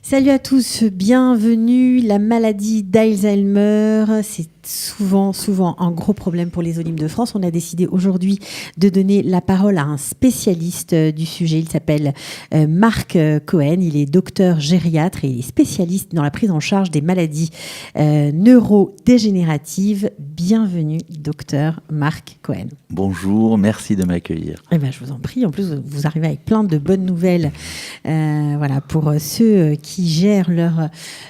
Salut à tous, bienvenue. La maladie d'Alzheimer, c'est souvent un gros problème pour les Olympiques de France. On a décidé aujourd'hui de donner la parole à un spécialiste du sujet. Il s'appelle Marc Cohen. Il est docteur gériatre et il est spécialiste dans la prise en charge des maladies neurodégénératives. Bienvenue, docteur Marc Cohen. Bonjour, merci de m'accueillir. Eh ben, je vous en prie. En plus, vous arrivez avec plein de bonnes nouvelles pour ceux qui gèrent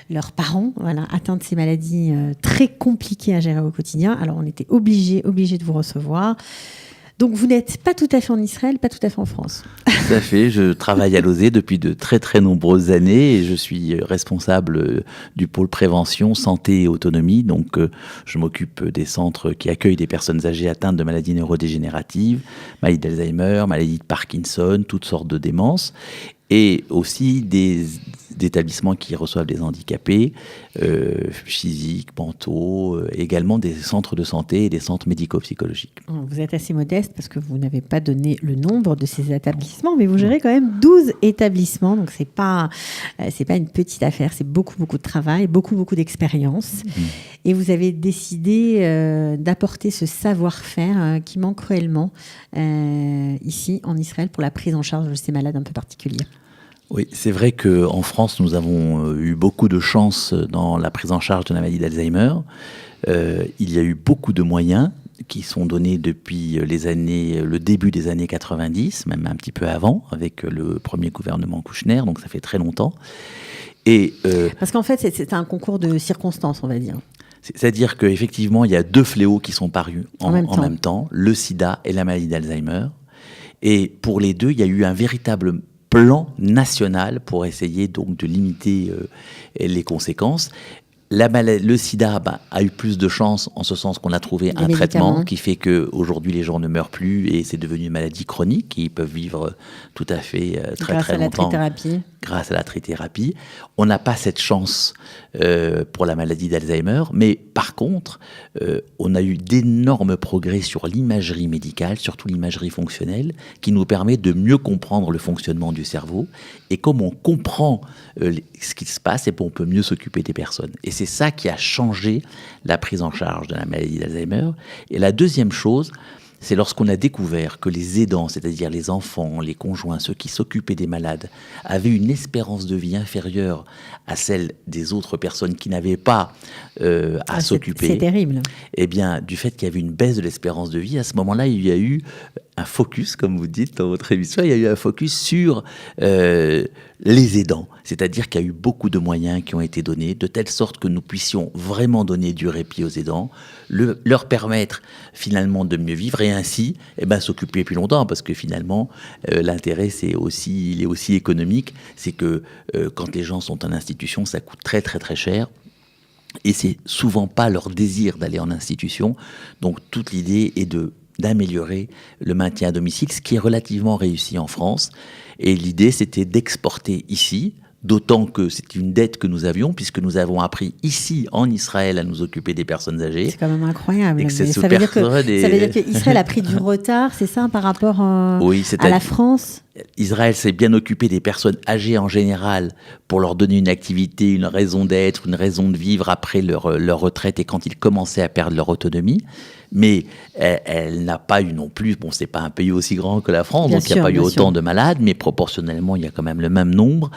leurs parents atteints de ces maladies très compliquées à gérer au quotidien. Alors, on était obligé de vous recevoir. Donc, vous n'êtes pas tout à fait en Israël, pas tout à fait en France. Tout à fait, je travaille à Lozé depuis de très très nombreuses années et je suis responsable du pôle prévention, santé et autonomie. Donc, je m'occupe des centres qui accueillent des personnes âgées atteintes de maladies neurodégénératives, maladies d'Alzheimer, maladies de Parkinson, toutes sortes de démences. Et aussi des établissements qui reçoivent des handicapés physiques, mentaux, également des centres de santé et des centres médico-psychologiques. Vous êtes assez modeste parce que vous n'avez pas donné le nombre de ces établissements, mais vous gérez quand même 12 établissements, donc c'est pas une petite affaire, c'est beaucoup de travail, beaucoup d'expérience. Et vous avez décidé d'apporter ce savoir-faire qui manque cruellement ici en Israël pour la prise en charge de ces malades un peu particuliers. Oui, c'est vrai qu'en France, nous avons eu beaucoup de chance dans la prise en charge de la maladie d'Alzheimer. Il y a eu beaucoup de moyens qui sont donnés depuis le début des années 90, même un petit peu avant, avec le premier gouvernement Kouchner, donc ça fait très longtemps. Parce qu'en fait, c'est un concours de circonstances, on va dire. C'est-à-dire qu'effectivement, il y a deux fléaux qui sont parus en même temps, le sida et la maladie d'Alzheimer. Et pour les deux, il y a eu un véritable plan national pour essayer donc de limiter les conséquences. Le sida a eu plus de chance en ce sens qu'on a trouvé un traitement qui fait qu'aujourd'hui les gens ne meurent plus et c'est devenu une maladie chronique. Ils peuvent vivre tout à fait très longtemps grâce à la trithérapie. On n'a pas cette chance pour la maladie d'Alzheimer, mais par contre, on a eu d'énormes progrès sur l'imagerie médicale, surtout l'imagerie fonctionnelle, qui nous permet de mieux comprendre le fonctionnement du cerveau. Et comme on comprend ce qui se passe, on peut mieux s'occuper des personnes. Et c'est ça qui a changé la prise en charge de la maladie d'Alzheimer. Et la deuxième chose, c'est lorsqu'on a découvert que les aidants, c'est-à-dire les enfants, les conjoints, ceux qui s'occupaient des malades, avaient une espérance de vie inférieure à celle des autres personnes qui n'avaient pas à s'occuper. C'est terrible. Eh bien, du fait qu'il y avait une baisse de l'espérance de vie, à ce moment-là, il y a eu un focus, comme vous dites dans votre émission, il y a eu un focus sur les aidants. C'est-à-dire qu'il y a eu beaucoup de moyens qui ont été donnés, de telle sorte que nous puissions vraiment donner du répit aux aidants, leur permettre finalement de mieux vivre et ainsi s'occuper plus longtemps. Parce que finalement, l'intérêt, il est aussi économique. C'est que quand les gens sont en institution, ça coûte très cher. Et c'est souvent pas leur désir d'aller en institution. Donc toute l'idée est d'améliorer le maintien à domicile, ce qui est relativement réussi en France. Et l'idée, c'était d'exporter ici, d'autant que c'est une dette que nous avions, puisque nous avons appris ici, en Israël, à nous occuper des personnes âgées. C'est quand même incroyable. Et que ça veut dire qu'Israël a pris du retard, c'est ça, par rapport à la France ? Israël s'est bien occupé des personnes âgées en général pour leur donner une activité, une raison d'être, une raison de vivre après leur retraite et quand ils commençaient à perdre leur autonomie. Mais elle n'a pas eu non plus, c'est pas un pays aussi grand que la France, donc il n'y a pas eu autant de malades, mais proportionnellement, il y a quand même le même nombre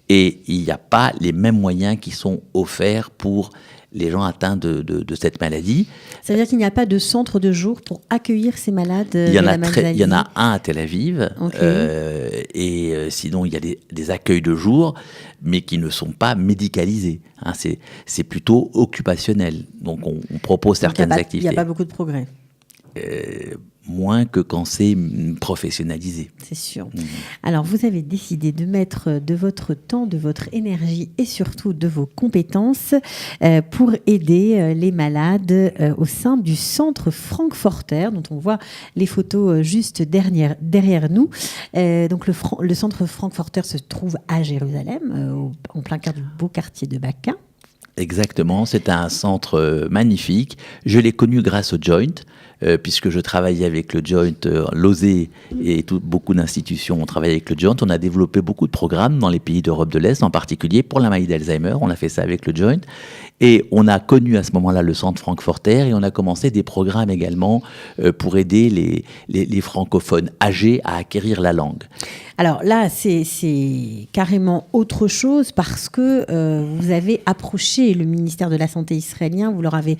et il n'y a pas les mêmes moyens qui sont offerts pour les gens atteints de cette maladie. Ça veut dire qu'il n'y a pas de centre de jour pour accueillir ces malades il y en a un à Tel Aviv, et sinon il y a des accueils de jour, mais qui ne sont pas médicalisés. C'est plutôt occupationnel. Donc on propose certaines activités. Il n'y a pas beaucoup de progrès. Moins que quand c'est professionnalisé. C'est sûr. Alors, vous avez décidé de mettre de votre temps, de votre énergie et surtout de vos compétences pour aider les malades au sein du centre Frankfurter, dont on voit les photos juste derrière nous. Donc, le centre Frankfurter se trouve à Jérusalem, en plein cœur du beau quartier de Baka. Exactement, c'est un centre magnifique. Je l'ai connu grâce au Joint. puisque je travaillais avec le Joint, l'OSE et beaucoup d'institutions ont travaillé avec le Joint. On a développé beaucoup de programmes dans les pays d'Europe de l'Est, en particulier pour la maladie d'Alzheimer. On a fait ça avec le Joint. Et on a connu à ce moment-là le centre francforter et on a commencé des programmes également pour aider les francophones âgés à acquérir la langue. Alors là, c'est carrément autre chose parce que vous avez approché le ministère de la Santé israélien, vous leur avez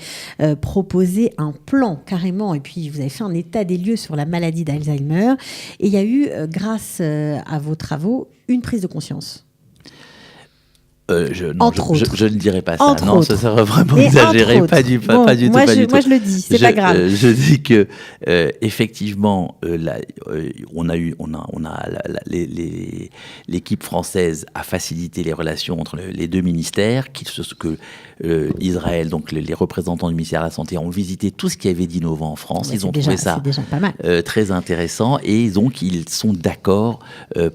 proposé un plan carrément et puis vous avez fait un état des lieux sur la maladie d'Alzheimer et il y a eu, grâce à vos travaux, une prise de conscience. Je ne dirais pas ça. Entre non, autres. ça serait vraiment exagéré. Pas du tout. Moi, je le dis, c'est pas grave. Je dis que effectivement, l'équipe française a facilité les relations entre les deux ministères, Israël, donc les représentants du ministère de la Santé ont visité tout ce qui avait d'innovant en France. Ils ont trouvé ça déjà pas mal. Très intéressant et donc ils sont d'accord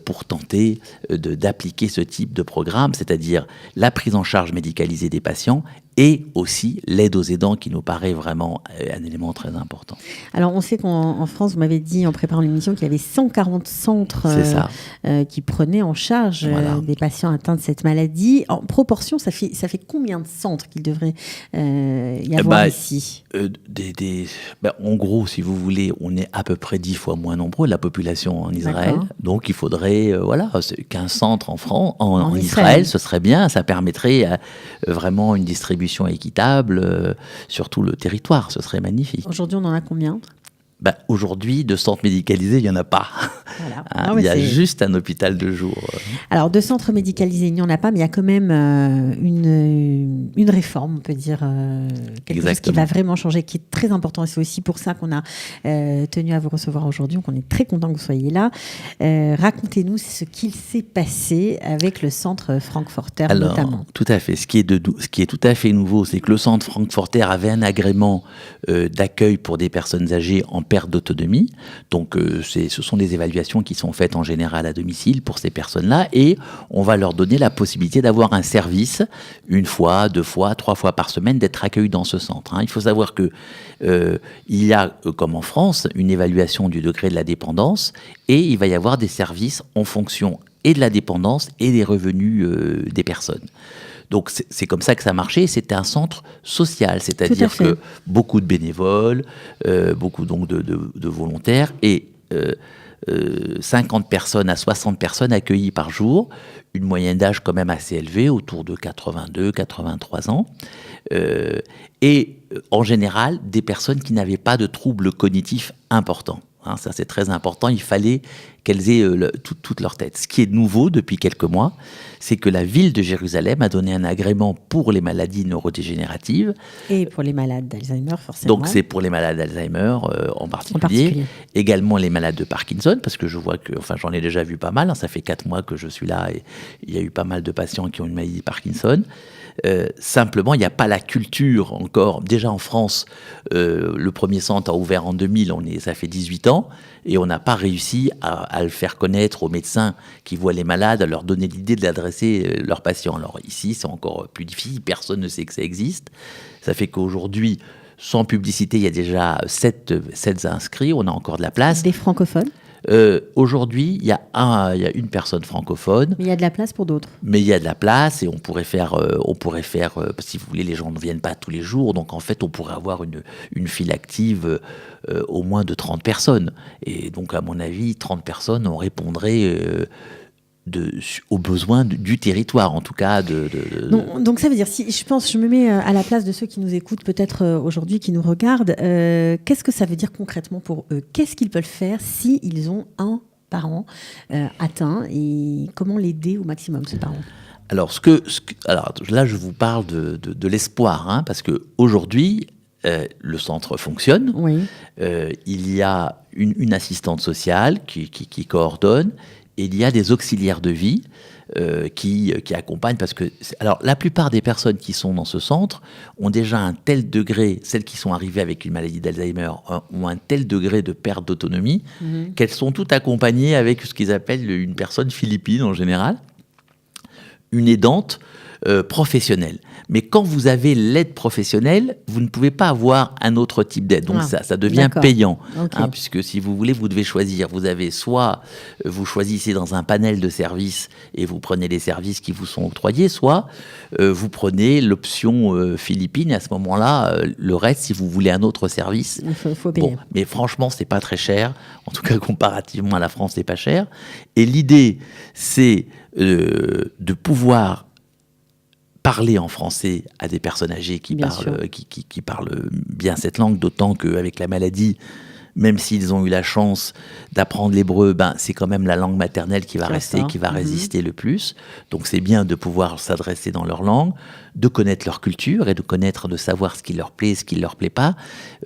pour tenter d'appliquer ce type de programme, c'est-à-dire la prise en charge médicalisée des patients et aussi l'aide aux aidants qui nous paraît vraiment un élément très important. Alors on sait qu'en France, vous m'avez dit en préparant l'émission qu'il y avait 140 centres qui prenaient en charge des patients atteints de cette maladie. En proportion, ça fait combien de centres qu'il devrait y avoir ici ? En gros, si vous voulez, on est à peu près 10 fois moins nombreux, la population en Israël. D'accord. Donc il faudrait 15 centres en Israël, ce serait bien. Ça permettrait vraiment une distribution équitable sur tout le territoire, ce serait magnifique. Aujourd'hui, on en a combien ? Aujourd'hui, de centres médicalisés, il n'y en a pas. Voilà. Il y a juste un hôpital de jour. Alors, de centres médicalisés, il n'y en a pas, mais il y a quand même une réforme, on peut dire, quelque chose qui va vraiment changer, qui est très important. Et c'est aussi pour ça qu'on a tenu à vous recevoir aujourd'hui. Donc, on est très content que vous soyez là. Racontez-nous ce qu'il s'est passé avec le centre francforter, notamment. Tout à fait. Ce qui est tout à fait nouveau, c'est que le centre francforter avait un agrément d'accueil pour des personnes âgées en perte d'autonomie. Donc, ce sont des évaluations qui sont faites en général à domicile pour ces personnes-là et on va leur donner la possibilité d'avoir un service 1 fois, 2 fois, 3 fois par semaine, d'être accueillis dans ce centre. Il faut savoir que il y a, comme en France, une évaluation du degré de la dépendance et il va y avoir des services en fonction et de la dépendance et des revenus des personnes. Donc c'est comme ça que ça marchait, c'était un centre social, c'est-à-dire que beaucoup de bénévoles, beaucoup donc de volontaires et 50 personnes à 60 personnes accueillies par jour, une moyenne d'âge quand même assez élevée, autour de 82-83 ans, et en général des personnes qui n'avaient pas de troubles cognitifs importants. Ça c'est très important, il fallait qu'elles aient toute leur tête. Ce qui est nouveau depuis quelques mois, c'est que la ville de Jérusalem a donné un agrément pour les maladies neurodégénératives. Et pour les malades d'Alzheimer, forcément. Donc c'est pour les malades d'Alzheimer en particulier. Également les malades de Parkinson, parce que je vois que, j'en ai déjà vu pas mal, ça fait 4 mois que je suis là et il y a eu pas mal de patients qui ont une maladie de Parkinson. Simplement, il n'y a pas la culture encore. Déjà en France, le premier centre a ouvert en 2000, ça fait 18 ans, et on n'a pas réussi à le faire connaître aux médecins qui voient les malades, à leur donner l'idée de l'adresser leurs patients. Alors ici, c'est encore plus difficile, personne ne sait que ça existe. Ça fait qu'aujourd'hui, sans publicité, il y a déjà 7 inscrits, on a encore de la place. Des francophones ? Aujourd'hui, il y a une personne francophone. Mais il y a de la place pour d'autres. Mais il y a de la place et on pourrait faire, si vous voulez, les gens ne viennent pas tous les jours, donc en fait, on pourrait avoir une file active au moins de 30 personnes. Et donc, à mon avis, 30 personnes, on répondrait aux besoins du territoire, en tout cas. Donc ça veut dire, si je me mets à la place de ceux qui nous écoutent peut-être aujourd'hui, qui nous regardent, qu'est-ce que ça veut dire concrètement pour eux ? Qu'est-ce qu'ils peuvent faire s'ils ont un parent atteint et comment l'aider au maximum, ce parent ? Alors, là, je vous parle de l'espoir, parce qu'aujourd'hui, le centre fonctionne. Oui. Il y a une assistante sociale qui coordonne. Et il y a des auxiliaires de vie qui accompagnent, parce que la plupart des personnes qui sont dans ce centre ont déjà un tel degré, celles qui sont arrivées avec une maladie d'Alzheimer ont un tel degré de perte d'autonomie qu'elles sont toutes accompagnées avec ce qu'ils appellent une personne philippine en général, une aidante professionnelle. Mais quand vous avez l'aide professionnelle, vous ne pouvez pas avoir un autre type d'aide. Donc ça devient payant. Okay. Puisque si vous voulez, vous devez choisir. Vous avez soit vous choisissez dans un panel de services et vous prenez les services qui vous sont octroyés, soit vous prenez l'option Philippines. Et à ce moment-là, le reste, si vous voulez un autre service, il faut payer. Bon, mais franchement, c'est pas très cher. En tout cas, comparativement à la France, c'est pas cher. Et l'idée, c'est de pouvoir parler en français à des personnes âgées qui parlent bien cette langue, d'autant qu'avec la maladie, même s'ils ont eu la chance d'apprendre l'hébreu, c'est quand même la langue maternelle qui va rester, qui va résister le plus. Donc c'est bien de pouvoir s'adresser dans leur langue, de connaître leur culture et de savoir ce qui leur plaît, ce qui ne leur plaît pas.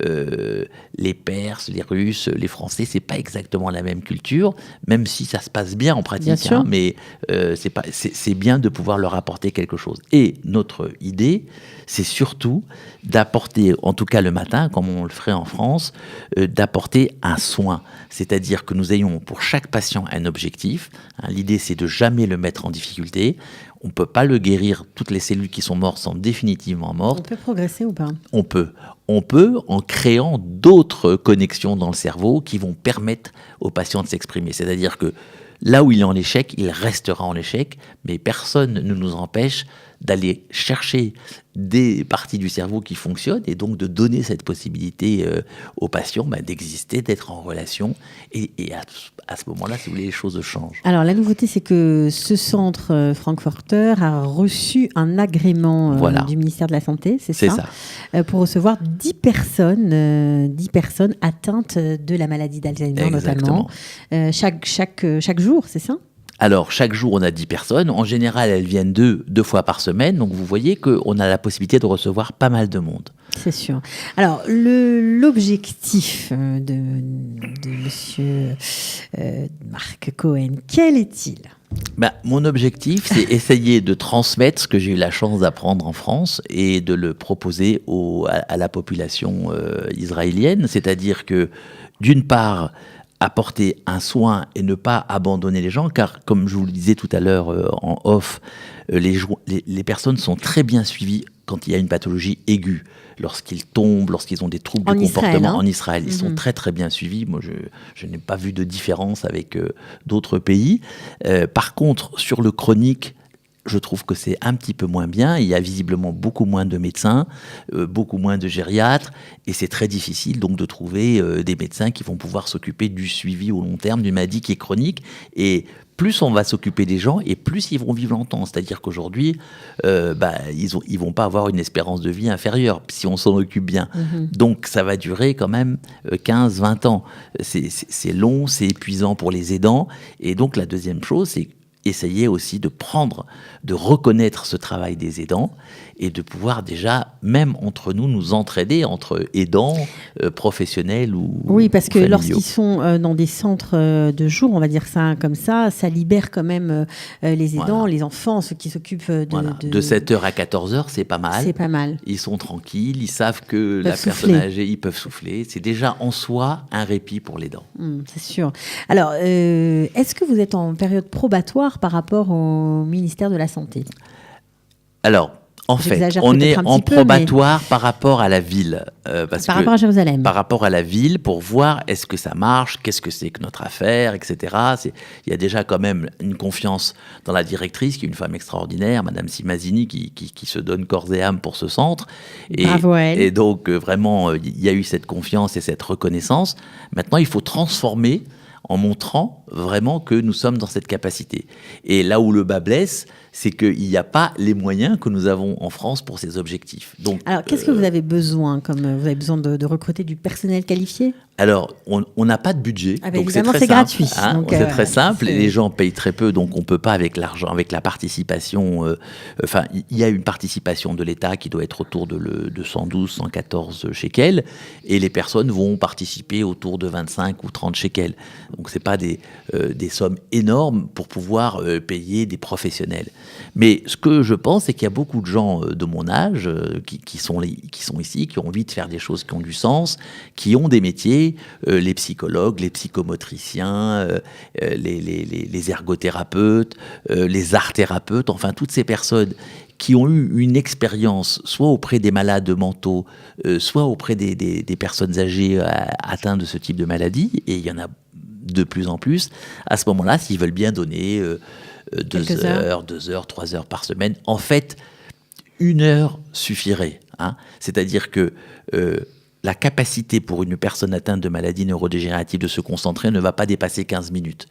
Les Perses, les Russes, les Français, c'est pas exactement la même culture, même si ça se passe bien en pratique. Mais c'est bien de pouvoir leur apporter quelque chose. Et notre idée, c'est surtout d'apporter, en tout cas le matin, comme on le ferait en France, d'apporter un soin. C'est-à-dire que nous ayons pour chaque patient un objectif. L'idée, c'est de jamais le mettre en difficulté. On ne peut pas le guérir. Toutes les cellules qui sont mortes sont définitivement mortes. On peut progresser ou pas ? On peut en créant d'autres connexions dans le cerveau qui vont permettre au patient de s'exprimer. C'est-à-dire que là où il est en échec, il restera en échec, mais personne ne nous empêche d'aller chercher des parties du cerveau qui fonctionnent et donc de donner cette possibilité aux patients d'exister, d'être en relation. Et à ce moment-là, si vous voulez, les choses changent. Alors, la nouveauté, c'est que ce centre Frankfurter a reçu un agrément du ministère de la Santé, c'est ça, pour recevoir 10 personnes atteintes de la maladie d'Alzheimer, notamment. Chaque jour, c'est ça ? Alors, chaque jour, on a 10 personnes. En général, elles viennent deux fois par semaine. Donc, vous voyez qu'on a la possibilité de recevoir pas mal de monde. C'est sûr. Alors, l'objectif de monsieur Marc Cohen, quel est-il ? Mon objectif, c'est essayer de transmettre ce que j'ai eu la chance d'apprendre en France et de le proposer à la population israélienne. C'est-à-dire que, d'une part, apporter un soin et ne pas abandonner les gens, car comme je vous le disais tout à l'heure en off, les personnes sont très bien suivies quand il y a une pathologie aiguë, lorsqu'ils tombent, lorsqu'ils ont des troubles de comportement en Israël. Ils sont très très bien suivis. Moi, je n'ai pas vu de différence avec d'autres pays. Par contre, sur le chronique, je trouve que c'est un petit peu moins bien. Il y a visiblement beaucoup moins de médecins, beaucoup moins de gériatres, et c'est très difficile donc de trouver des médecins qui vont pouvoir s'occuper du suivi au long terme d'une maladie qui est chronique. Et plus on va s'occuper des gens, et plus ils vont vivre longtemps. C'est-à-dire qu'aujourd'hui, ils vont pas avoir une espérance de vie inférieure si on s'en occupe bien. Donc ça va durer quand même 15-20 ans. C'est long, c'est épuisant pour les aidants. Et donc la deuxième chose, c'est essayer aussi de reconnaître ce travail des aidants et de pouvoir déjà, même entre nous entraider entre aidants professionnels ou oui, parce que familiaux. Lorsqu'ils sont dans des centres de jour, on va dire ça comme ça libère quand même les aidants, les enfants, ceux qui s'occupent de 7h à 14h, c'est pas mal. C'est pas mal. Ils sont tranquilles, ils savent que la personne âgée, ils peuvent souffler. C'est déjà en soi un répit pour l'aidant. C'est sûr. Alors, est-ce que vous êtes en période probatoire par rapport au ministère de la Santé ? Alors, en fait, on est en probatoire par rapport à la ville. Rapport à Jérusalem. Par rapport à la ville, pour voir est-ce que ça marche, qu'est-ce que c'est que notre affaire, etc. Il y a déjà quand même une confiance dans la directrice, qui est une femme extraordinaire, Madame Simazini, qui se donne corps et âme pour ce centre. Bravo à elle. Et donc, vraiment, il y a eu cette confiance et cette reconnaissance. Maintenant, il faut transformer en montrant vraiment que nous sommes dans cette capacité. Et là où le bas blesse, c'est qu'il n'y a pas les moyens que nous avons en France pour ces objectifs. Donc, alors, qu'est-ce que vous avez besoin vous avez besoin de recruter du personnel qualifié ? Alors, on n'a pas de budget. Donc évidemment, c'est gratuit. Donc, c'est très simple. Et les gens payent très peu, donc on ne peut pas avec l'argent, avec la participation. Il y a une participation de l'État qui doit être autour de 112, 114 shekels. Et les personnes vont participer autour de 25 ou 30 shekels. Donc, ce n'est pas des sommes énormes pour pouvoir payer des professionnels. Mais ce que je pense, c'est qu'il y a beaucoup de gens de mon âge qui sont ici, qui ont envie de faire des choses qui ont du sens, qui ont des métiers, les psychologues, les psychomotriciens, les ergothérapeutes, les art-thérapeutes, enfin toutes ces personnes qui ont eu une expérience, soit auprès des malades mentaux, soit auprès des personnes âgées atteintes de ce type de maladie, et il y en a de plus en plus, à ce moment-là, s'ils veulent bien donner 2 heures, 3 heures par semaine, en fait, 1 heure suffirait. C'est-à-dire que la capacité pour une personne atteinte de maladie neurodégénérative de se concentrer ne va pas dépasser 15 minutes.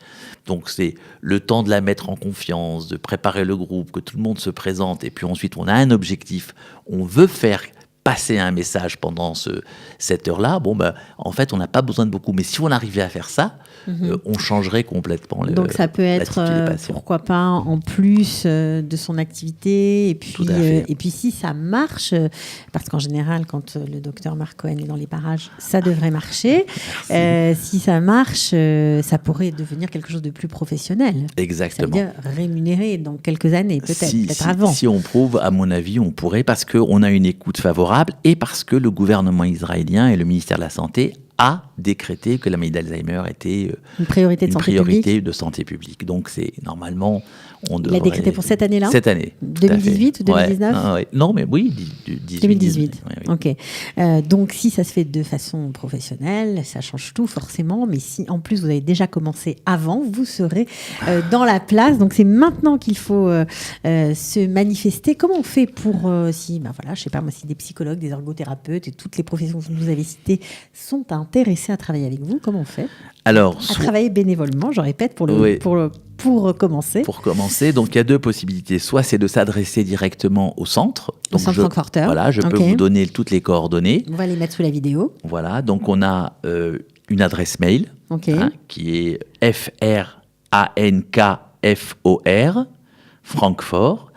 Donc c'est le temps de la mettre en confiance, de préparer le groupe, que tout le monde se présente, et puis ensuite on a un objectif, on veut faire passer un message pendant cette heure-là. En fait, on n'a pas besoin de beaucoup. Mais si on arrivait à faire ça, on changerait complètement Donc ça peut être, pourquoi pas, en plus de son activité. Et puis si ça marche, parce qu'en général, quand le docteur Marc Cohen est dans les parages, ça devrait marcher. Si ça marche, ça pourrait devenir quelque chose de plus professionnel. Exactement. Ça veut dire rémunéré dans quelques années, peut-être avant. Si on prouve, à mon avis, on pourrait, parce qu'on a une écoute favorable et parce que le gouvernement israélien et le ministère de la Santé a décrété que la maladie d'Alzheimer était une priorité de santé publique. Donc, c'est normalement, on devrait... Il a décrété pour cette année-là ? Cette année. 2018 ou 2019 ? Non, mais oui, 2018. Oui. Ok. Donc, si ça se fait de façon professionnelle, ça change tout forcément. Mais si, en plus, vous avez déjà commencé avant, vous serez dans la place. Donc, c'est maintenant qu'il faut se manifester. Comment on fait pour, si des psychologues, des ergothérapeutes et toutes les professions que vous avez citées sont intéressés à travailler avec vous, comment on fait ? Alors, travailler bénévolement, je répète, pour commencer. Pour commencer, donc il y a 2 possibilités. Soit c'est de s'adresser directement au centre. Au centre Frankfurter. Voilà, je peux vous donner toutes les coordonnées. On va les mettre sous la vidéo. Voilà, donc on a une adresse mail qui est frankfor, Francfort,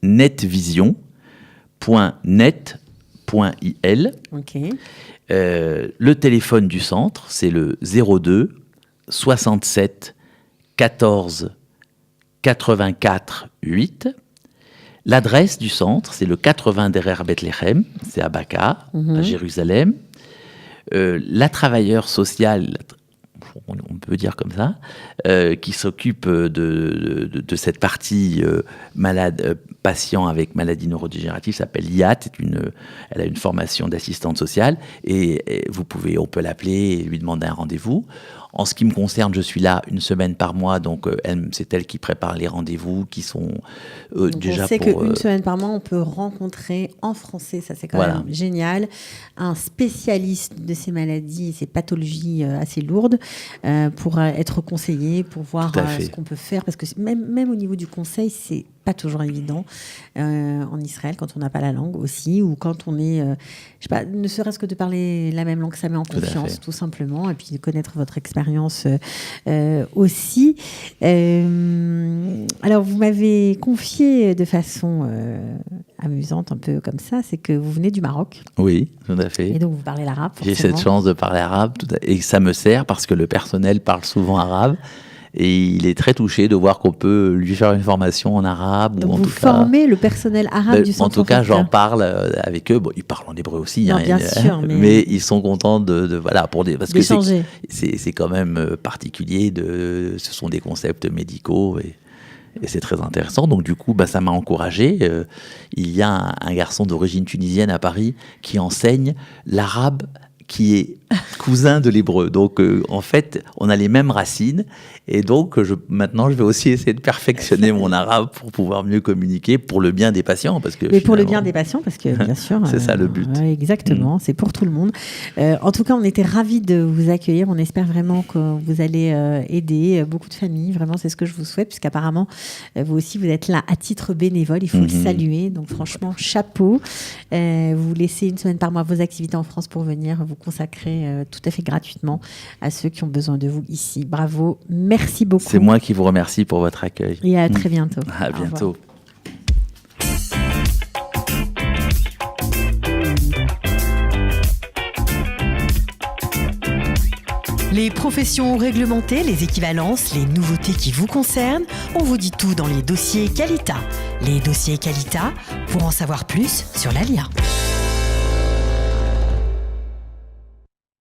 @netvision.net.il. Le téléphone du centre, c'est le 02 67 14 84 8. L'adresse du centre, c'est le 80 derrière Bethléem, c'est à Baka, à Jérusalem. La travailleure sociale, on peut dire comme ça, qui s'occupe de cette partie patient avec maladie neurodégénérative, s'appelle Liat, elle a une formation d'assistante sociale, et on peut l'appeler et lui demander un rendez-vous. En ce qui me concerne, je suis là 1 semaine par mois, donc c'est elle qui prépare les rendez-vous qui sont déjà on sait qu'une semaine par mois, on peut rencontrer en français, ça c'est quand même génial, un spécialiste de ces maladies, ces pathologies assez lourdes, pour être conseillé, pour voir ce qu'on peut faire, parce que même au niveau du conseil, c'est pas toujours évident en Israël quand on n'a pas la langue aussi, ou quand on est, ne serait-ce que de parler la même langue, ça met en confiance tout simplement, et puis de connaître votre expérience aussi. Alors vous m'avez confié de façon amusante, un peu comme ça, c'est que vous venez du Maroc. Oui, tout à fait. Et donc vous parlez l'arabe. J'ai cette chance de parler arabe, et ça me sert parce que le personnel parle souvent arabe. Et il est très touché de voir qu'on peut lui faire une formation en arabe. Donc vous formez le personnel arabe du centre. En tout cas, j'en parle avec eux. Bon, ils parlent en hébreu aussi. Non, bien sûr. Mais ils sont contents parce que c'est quand même particulier. Ce sont des concepts médicaux et c'est très intéressant. Donc du coup, ça m'a encouragé. Il y a un garçon d'origine tunisienne à Paris qui enseigne l'arabe, qui est cousin de l'hébreu. Donc, en fait, on a les mêmes racines. Et donc, maintenant, je vais aussi essayer de perfectionner mon arabe pour pouvoir mieux communiquer pour le bien des patients. Pour le bien des patients, parce que, bien sûr... c'est ça le but. Exactement, c'est pour tout le monde. En tout cas, on était ravis de vous accueillir. On espère vraiment que vous allez aider beaucoup de familles. Vraiment, c'est ce que je vous souhaite, puisqu'apparemment, vous aussi, vous êtes là à titre bénévole. Il faut le saluer. Donc, franchement, chapeau. Vous laissez 1 semaine par mois vos activités en France pour venir vous consacrer tout à fait gratuitement à ceux qui ont besoin de vous ici. Bravo, merci beaucoup. C'est moi qui vous remercie pour votre accueil. Et à très bientôt. À bientôt. Les professions réglementées, les équivalences, les nouveautés qui vous concernent, on vous dit tout dans les dossiers Qualita. Les dossiers Qualita, pour en savoir plus sur l'ALIA.